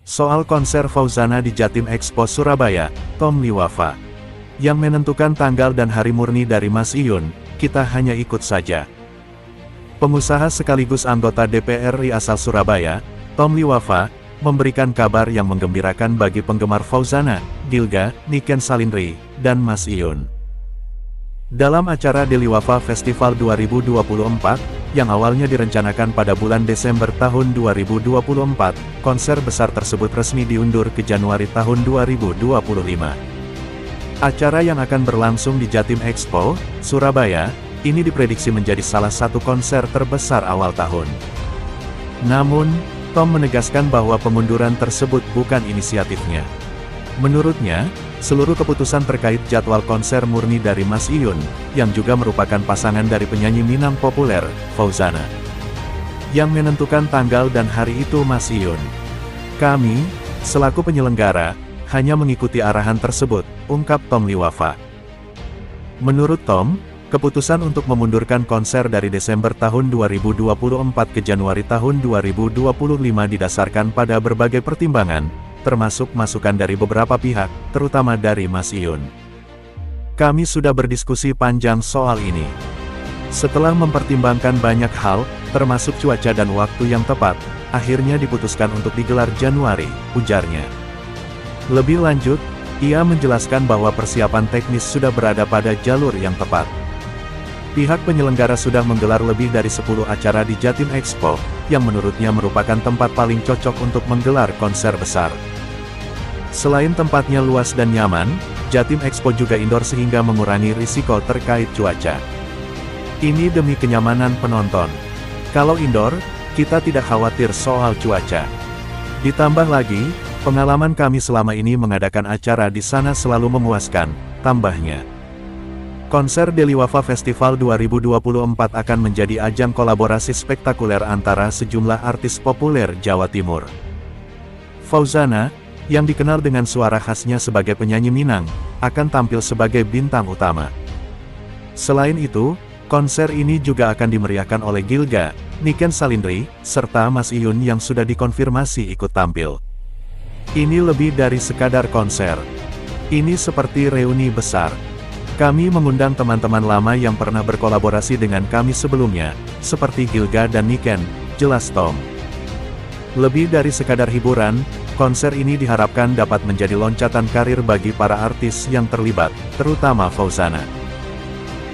Soal konser Fauzana di Jatim Expo Surabaya, Tom Liwafa yang menentukan tanggal dan hari murni dari Mas Iyun, kita hanya ikut saja. Pengusaha sekaligus anggota DPR RI asal Surabaya, Tom Liwafa, memberikan kabar yang menggembirakan bagi penggemar Fauzana, Gilga, Niken Salindri, dan Mas Iyun. Dalam acara Deliwafa Festival 2024, yang awalnya direncanakan pada bulan Desember tahun 2024, konser besar tersebut resmi diundur ke Januari tahun 2025. Acara yang akan berlangsung di Jatim Expo, Surabaya, ini diprediksi menjadi salah satu konser terbesar awal tahun. Namun, Tom menegaskan bahwa pengunduran tersebut bukan inisiatifnya. Menurutnya, seluruh keputusan terkait jadwal konser murni dari Mas Iyun, yang juga merupakan pasangan dari penyanyi Minang populer, Fauzana. Yang menentukan tanggal dan hari itu Mas Iyun. Kami, selaku penyelenggara, hanya mengikuti arahan tersebut, ungkap Tom Liwafa. Menurut Tom, keputusan untuk memundurkan konser dari Desember tahun 2024 ke Januari tahun 2025 didasarkan pada berbagai pertimbangan, termasuk masukan dari beberapa pihak, terutama dari Mas Iyun. Kami sudah berdiskusi panjang soal ini. Setelah mempertimbangkan banyak hal, termasuk cuaca dan waktu yang tepat, akhirnya diputuskan untuk digelar Januari, ujarnya. Lebih lanjut, ia menjelaskan bahwa persiapan teknis sudah berada pada jalur yang tepat. Pihak penyelenggara sudah menggelar lebih dari 10 acara di Jatim Expo, yang menurutnya merupakan tempat paling cocok untuk menggelar konser besar. Selain tempatnya luas dan nyaman, Jatim Expo juga indoor sehingga mengurangi risiko terkait cuaca. Ini demi kenyamanan penonton. Kalau indoor, kita tidak khawatir soal cuaca. Ditambah lagi, pengalaman kami selama ini mengadakan acara di sana selalu memuaskan, tambahnya. Konser Deliwafa Festival 2024 akan menjadi ajang kolaborasi spektakuler antara sejumlah artis populer Jawa Timur. Fauzana, yang dikenal dengan suara khasnya sebagai penyanyi Minang, akan tampil sebagai bintang utama. Selain itu, konser ini juga akan dimeriahkan oleh Gilga, Niken Salindri, serta Mas Iyun yang sudah dikonfirmasi ikut tampil. Ini lebih dari sekadar konser. Ini seperti reuni besar. Kami mengundang teman-teman lama yang pernah berkolaborasi dengan kami sebelumnya, seperti Gilga dan Niken, jelas Tom. Lebih dari sekadar hiburan, konser ini diharapkan dapat menjadi loncatan karir bagi para artis yang terlibat, terutama Fauzana.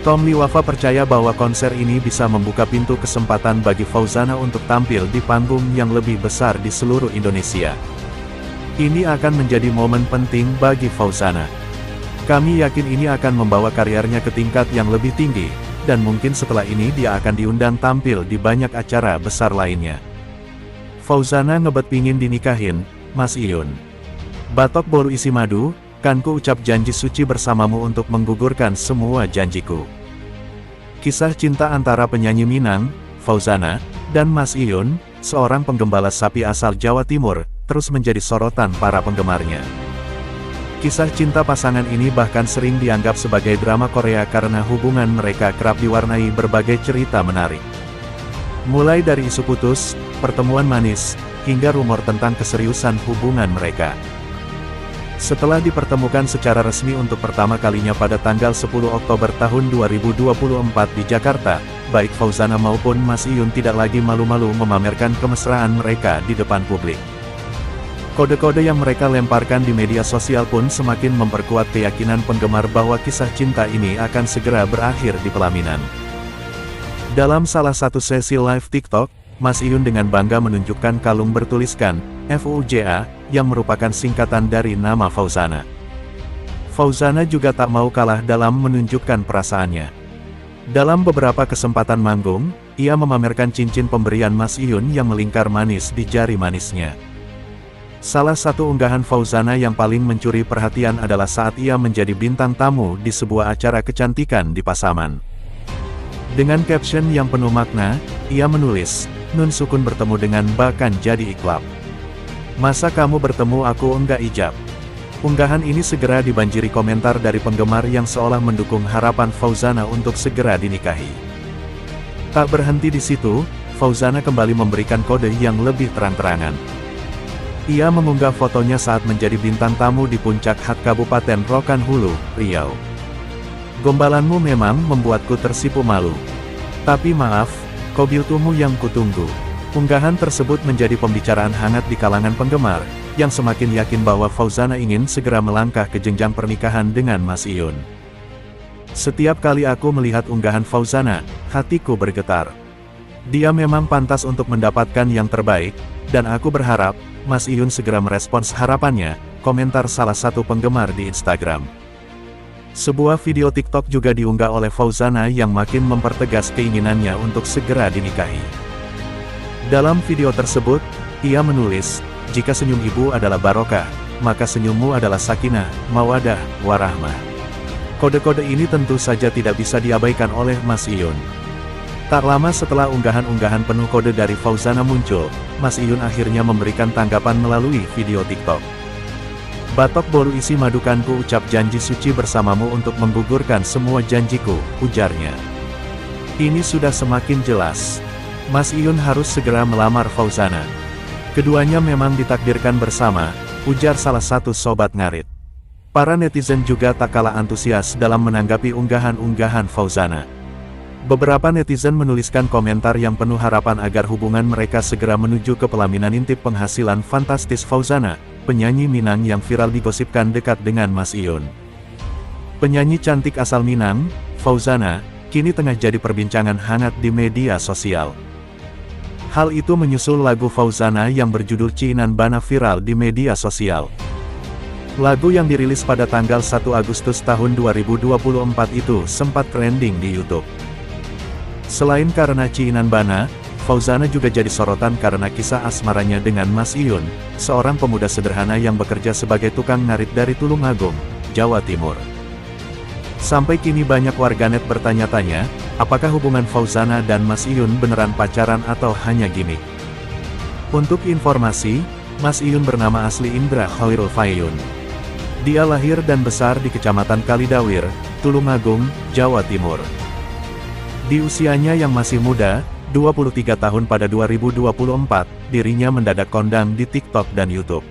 Tom Liwafa percaya bahwa konser ini bisa membuka pintu kesempatan bagi Fauzana untuk tampil di panggung yang lebih besar di seluruh Indonesia. Ini akan menjadi momen penting bagi Fauzana. Kami yakin ini akan membawa karirnya ke tingkat yang lebih tinggi, dan mungkin setelah ini dia akan diundang tampil di banyak acara besar lainnya. Fauzana ngebet pingin dinikahin, Mas Iyun. Batok bolu isi madu, kan ku ucap janji suci bersamamu untuk menggugurkan semua janjiku. Kisah cinta antara penyanyi Minang, Fauzana, dan Mas Iyun, seorang penggembala sapi asal Jawa Timur, terus menjadi sorotan para penggemarnya. Kisah cinta pasangan ini bahkan sering dianggap sebagai drama Korea karena hubungan mereka kerap diwarnai berbagai cerita menarik. Mulai dari isu putus, pertemuan manis, hingga rumor tentang keseriusan hubungan mereka. Setelah dipertemukan secara resmi untuk pertama kalinya pada tanggal 10 Oktober tahun 2024 di Jakarta, baik Fauzana maupun Mas Iyun tidak lagi malu-malu memamerkan kemesraan mereka di depan publik. Kode-kode yang mereka lemparkan di media sosial pun semakin memperkuat keyakinan penggemar bahwa kisah cinta ini akan segera berakhir di pelaminan. Dalam salah satu sesi live TikTok, Mas Iyun dengan bangga menunjukkan kalung bertuliskan FUJA, yang merupakan singkatan dari nama Fauzana. Fauzana juga tak mau kalah dalam menunjukkan perasaannya. Dalam beberapa kesempatan manggung, ia memamerkan cincin pemberian Mas Iyun yang melingkar manis di jari manisnya. Salah satu unggahan Fauzana yang paling mencuri perhatian adalah saat ia menjadi bintang tamu di sebuah acara kecantikan di Pasaman. Dengan caption yang penuh makna, ia menulis, "Nun Sukun bertemu dengan bahkan jadi iklab. Masa kamu bertemu aku enggak ijab?" Unggahan ini segera dibanjiri komentar dari penggemar yang seolah mendukung harapan Fauzana untuk segera dinikahi. Tak berhenti di situ, Fauzana kembali memberikan kode yang lebih terang-terangan. Ia mengunggah fotonya saat menjadi bintang tamu di puncak hak Kabupaten Rokan Hulu, Riau. Gombalanmu memang membuatku tersipu malu. Tapi maaf, kobiltumu yang kutunggu. Unggahan tersebut menjadi pembicaraan hangat di kalangan penggemar, yang semakin yakin bahwa Fauzana ingin segera melangkah ke jenjang pernikahan dengan Mas Iyun. Setiap kali aku melihat unggahan Fauzana, hatiku bergetar. Dia memang pantas untuk mendapatkan yang terbaik, dan aku berharap, Mas Iyun segera merespons harapannya, komentar salah satu penggemar di Instagram. Sebuah video TikTok juga diunggah oleh Fauzana yang makin mempertegas keinginannya untuk segera dinikahi. Dalam video tersebut, ia menulis, "Jika senyum ibu adalah barokah, maka senyummu adalah sakinah, mawadah, warahmah." Kode-kode ini tentu saja tidak bisa diabaikan oleh Mas Iyun. Tak lama setelah unggahan-unggahan penuh kode dari Fauzana muncul, Mas Iyun akhirnya memberikan tanggapan melalui video TikTok. "Batok bolu isi madukanku, ucap janji suci bersamamu untuk menggugurkan semua janjiku," ujarnya. Ini sudah semakin jelas. Mas Iyun harus segera melamar Fauzana. Keduanya memang ditakdirkan bersama, ujar salah satu sobat ngarit. Para netizen juga tak kalah antusias dalam menanggapi unggahan-unggahan Fauzana. Beberapa netizen menuliskan komentar yang penuh harapan agar hubungan mereka segera menuju ke pelaminan. Intip penghasilan fantastis Fauzana, penyanyi Minang yang viral digosipkan dekat dengan Mas Iyun. Penyanyi cantik asal Minang, Fauzana, kini tengah jadi perbincangan hangat di media sosial. Hal itu menyusul lagu Fauzana yang berjudul Ciinan Bana viral di media sosial. Lagu yang dirilis pada tanggal 1 Agustus tahun 2024 itu sempat trending di YouTube. Selain karena Ciinan Bana, Fauzana juga jadi sorotan karena kisah asmaranya dengan Mas Iyun, seorang pemuda sederhana yang bekerja sebagai tukang ngarit dari Tulungagung, Jawa Timur. Sampai kini banyak warganet bertanya-tanya, apakah hubungan Fauzana dan Mas Iyun beneran pacaran atau hanya gimmick? Untuk informasi, Mas Iyun bernama asli Indra Khairul Fahyun. Dia lahir dan besar di Kecamatan Kalidawir, Tulungagung, Jawa Timur. Di usianya yang masih muda, 23 tahun pada 2024, dirinya mendadak kondang di TikTok dan YouTube.